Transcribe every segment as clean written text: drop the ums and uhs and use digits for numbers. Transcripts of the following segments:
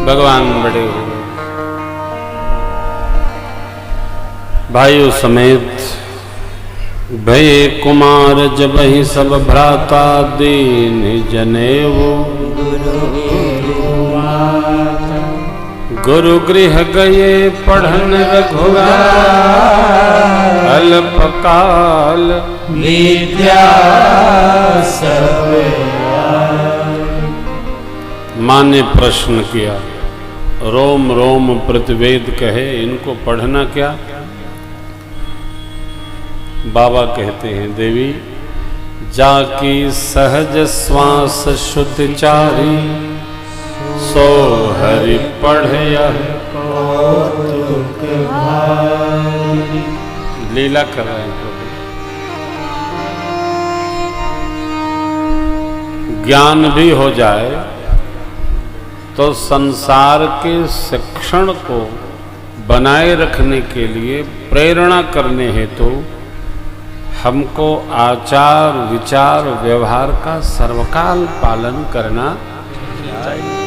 भगवान बड़े हो गए। भाइयों समेत भय कुमार जब ही सब भ्राता दीन जनेऊ। गुरु गृह गए पढ़न रघुराय अल्पकाल विद्या सब। माँ ने प्रश्न किया, रोम रोम प्रतिवेद कहे, इनको पढ़ना क्या? बाबा कहते हैं, देवी जाकी सहज श्वास शुद्ध चारी सो हरि पढ़या। लीला कर रहे हैं प्रभु। ज्ञान भी हो जाए तो संसार के शिक्षण को बनाए रखने के लिए प्रेरणा करने हेतु हमको आचार विचार व्यवहार का सर्वकाल पालन करना चाहिए।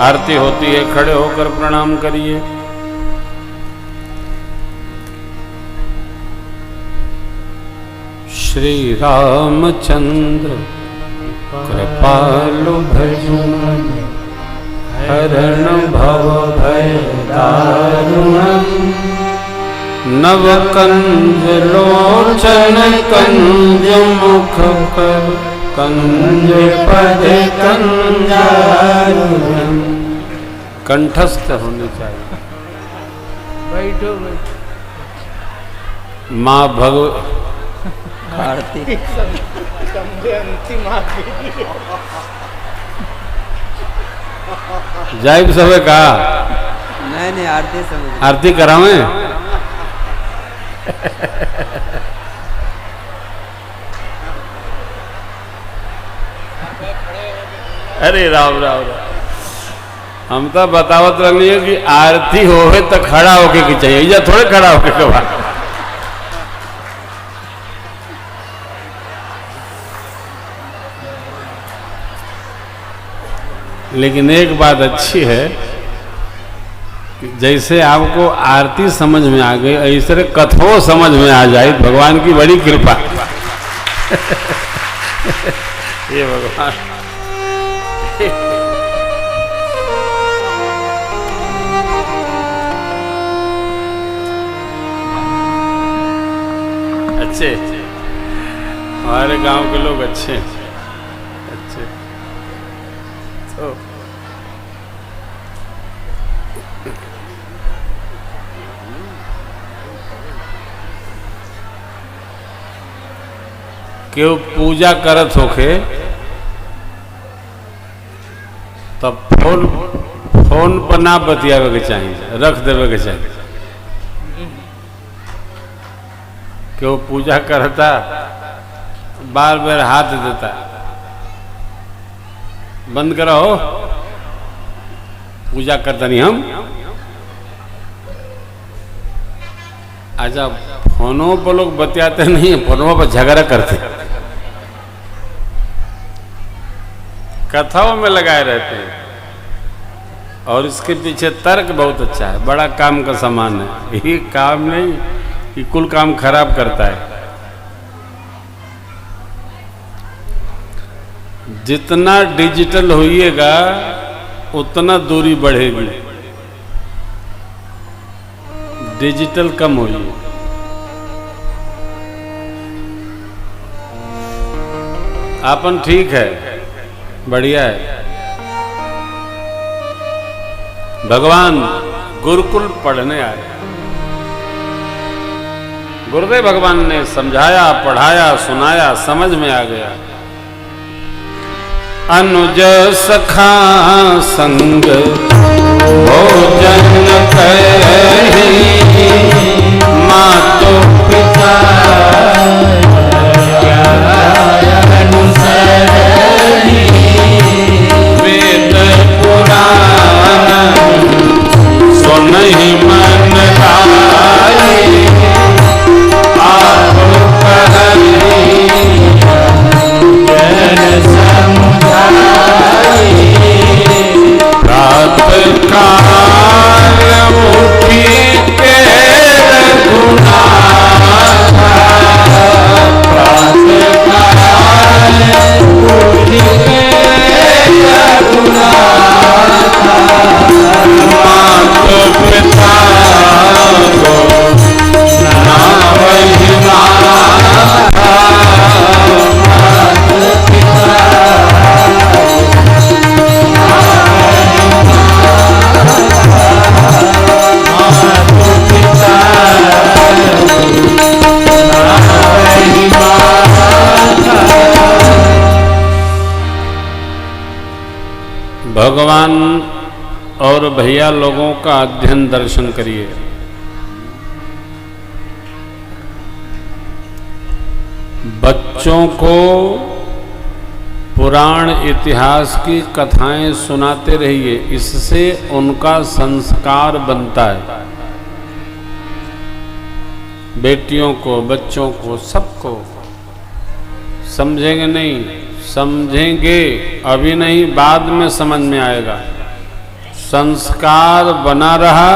आरती होती है, खड़े होकर प्रणाम करिए। श्री रामचंद्र कृपालु भजन हरण भव भय दारुणम्। नव कंज लोचन कंज मुख कर कंज पद कंजारुणम्। कंठस्थ होने चाहिए। बैठो माँ भगव आरती जाइब सबे का नहीं आरती समझ आरती करावे। अरे राम राम राम, हम तो बतावत रही है कि आरती होवे तो खड़ा होके की चाहिए, या थोड़े खड़ा होके के बाद। लेकिन एक बात अच्छी है कि जैसे आपको आरती समझ में आ गई, ऐसे कथो समझ में आ जाए, भगवान की बड़ी कृपा। ये भगवान अच्छे, हमारे गांव के लोग अच्छे अच्छे। तो केहू पूजा करत होके तब फोन पर ना बतियावे के चाहिए, रख देवे के चाहिए। केहू पूजा करता बार बार हाथ देता, बंद करो, पूजा करता नहीं हम। अच्छा, फोनों पर लोग बतियाते नहीं, फोनों पर झगड़ा करते, कथाओं में लगाए रहते हैं। और इसके पीछे तर्क बहुत अच्छा है, बड़ा काम का सामान है। ये काम नहीं कि कुल काम खराब करता है। जितना डिजिटल होइएगा उतना दूरी बढ़ेगी, डिजिटल कम होइए। आपन ठीक है, बढ़िया है। भगवान गुरुकुल पढ़ने आए, गुरुदेव भगवान ने समझाया, पढ़ाया, सुनाया, समझ में आ गया। अनुज सखा संग भोजन कहि, मातो पिता अनुसरहि, वेद पुराण सुनहि मन लाइ, आप कहहि जन समुझाइ। भगवान और भैया लोगों का अध्ययन दर्शन करिए। बच्चों को पुराण इतिहास की कथाएं सुनाते रहिए, इससे उनका संस्कार बनता है। बेटियों को, बच्चों को, सबको। समझेंगे नहीं, समझेंगे अभी नहीं, बाद में समझ में आएगा। संस्कार बना रहा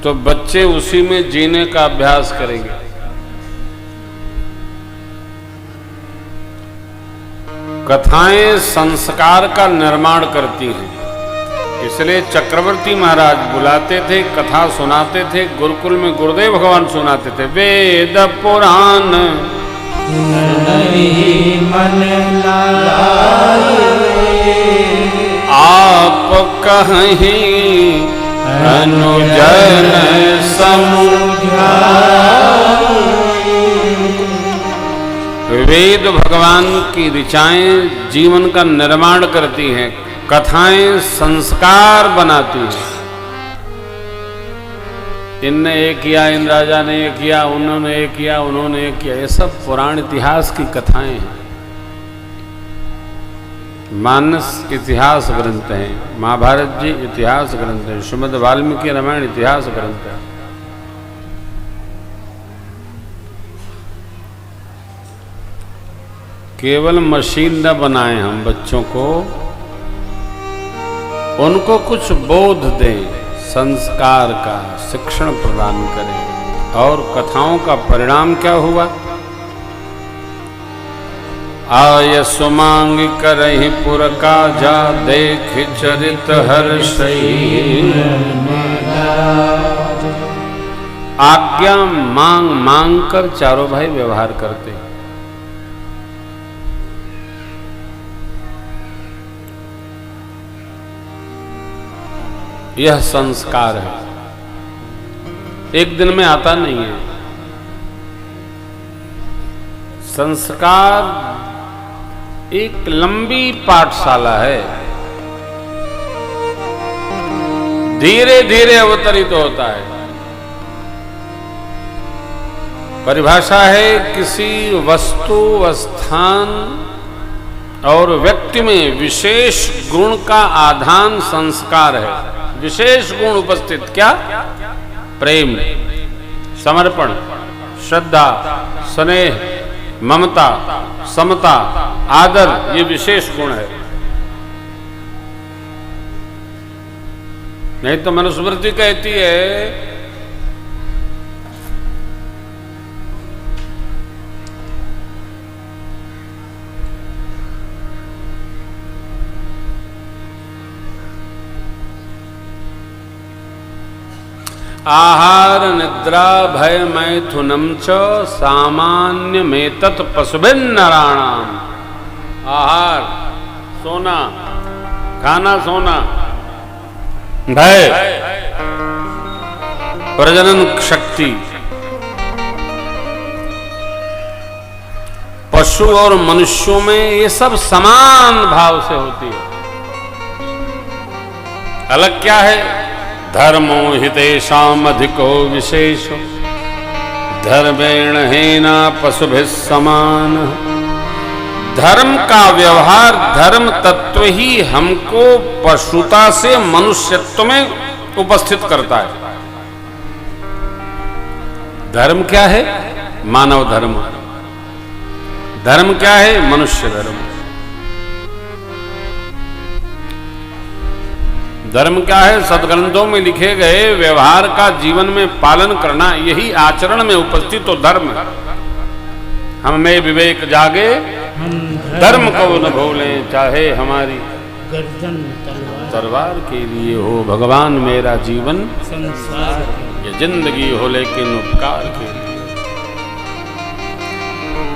तो बच्चे उसी में जीने का अभ्यास करेंगे। कथाएं संस्कार का निर्माण करती हैं, इसलिए चक्रवर्ती महाराज बुलाते थे, कथा सुनाते थे। गुरुकुल में गुरुदेव भगवान सुनाते थे, वेद पुराण मन लाए आप कहीं अनुजन वेद भगवान की ऋचाएं जीवन का निर्माण करती हैं, कथाएं संस्कार बनाती हैं। इनने ये किया, इन राजा ने ये किया, उन्होंने ये किया, उन्होंने ये किया, ये सब पुराण इतिहास की कथाएं हैं। मानस इतिहास ग्रंथ हैं, महाभारत जी इतिहास ग्रंथ है, श्रीमद् वाल्मीकि रामायण इतिहास ग्रंथ है। केवल मशीन न बनाएं हम बच्चों को, उनको कुछ बोध दें, संस्कार का शिक्षण प्रदान करें। और कथाओं का परिणाम क्या हुआ? आय सुमांग करहि पुर काजा, देख चरित हर्षई। आज्ञा मांग मांग कर चारों भाई व्यवहार करते हैं। यह संस्कार है, एक दिन में आता नहीं है। संस्कार एक लंबी पाठशाला है, धीरे धीरे अवतरित होता है। परिभाषा है किसी वस्तु, स्थान और व्यक्ति में विशेष गुण का आधान संस्कार है। विशेष गुण उपस्थित, क्या? प्रेम, समर्पण, श्रद्धा, स्नेह, ममता, समता, आदर, ये विशेष गुण है। नहीं तो मनुस्मृति कहती है आहार निद्रा भय मैथुनम च सामान्य में तत् पशुभिन नराणाम। आहार, सोना, खाना, सोना, भय, प्रजनन शक्ति, पशु और मनुष्यों में ये सब समान भाव से होती है। अलग क्या है? धर्मो हितेषाम अधिको विशेषो, धर्मेण हेना पशुभिः समान। धर्म का व्यवहार, धर्म तत्व ही हमको पशुता से मनुष्यत्व में उपस्थित करता है। धर्म क्या है? मानव धर्म। धर्म क्या है? मनुष्य धर्म। धर्म क्या है? सदग्रंथों में लिखे गए व्यवहार का जीवन में पालन करना, यही आचरण में उपस्थित तो धर्म है। हम में विवेक जागे, धर्म को न भूलें, चाहे हमारी गर्दन तलवार के लिए हो। भगवान मेरा जीवन संसार, ये जिंदगी हो लेकिन उपकार के लिए।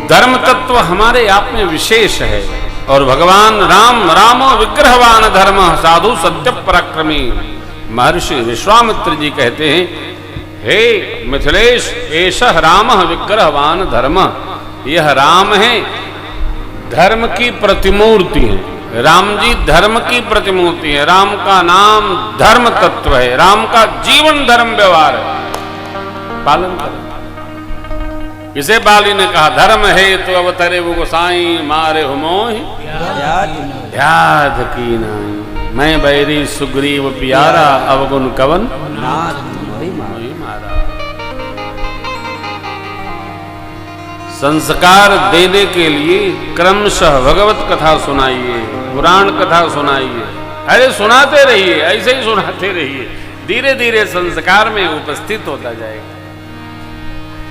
धर्म तत्व हमारे आप में विशेष है। और भगवान राम, रामो विग्रहवान धर्म साधु सत्य पराक्रमी। महर्षि विश्वामित्र जी कहते हैं, हे मिथिलेश, एषः रामः विग्रहवान धर्म। यह राम है धर्म की प्रतिमूर्ति है। राम जी धर्म की प्रतिमूर्ति है। राम का नाम धर्म तत्व है। राम का जीवन धर्म व्यवहार है। पालन करें। इसे बाली ने कहा धर्म है तो अवतरे वो गोसाई मारे हो मोहि याद की नाई। मैं बैरी सुग्रीव प्यारा अवगुण कवन मोहि मारा। संस्कार देने के लिए क्रमशः भगवत कथा सुनाइए, पुराण कथा सुनाइए। अरे सुनाते रहिए, ऐसे ही सुनाते रहिए, धीरे धीरे संस्कार में उपस्थित होता जाएगा।